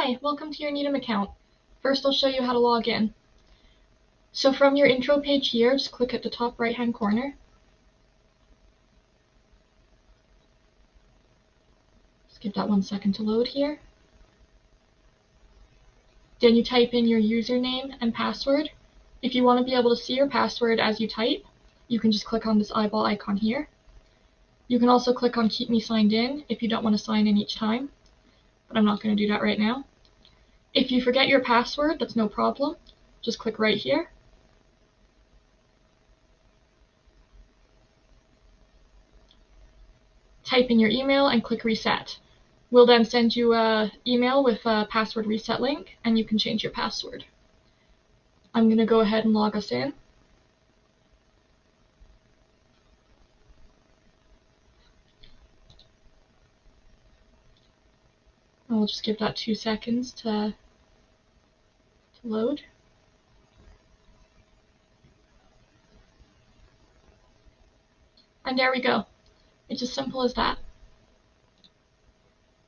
Hi, welcome to your Needham account. First I'll show you how to log in. So from your intro page here, just click at the top right hand corner. Just give that 1 second to load here. Then you type in your username and password. If you want to be able to see your password as you type, you can just click on this eyeball icon here. You can also click on Keep Me Signed In if you don't want to sign in each time, but I'm not going to do that right now. If you forget your password, that's no problem. Just click right here. Type in your email and click Reset. We'll then send you an email with a password reset link, and you can change your password. I'm going to go ahead and log us in. I'll just give that 2 seconds to load. And there we go. It's as simple as that.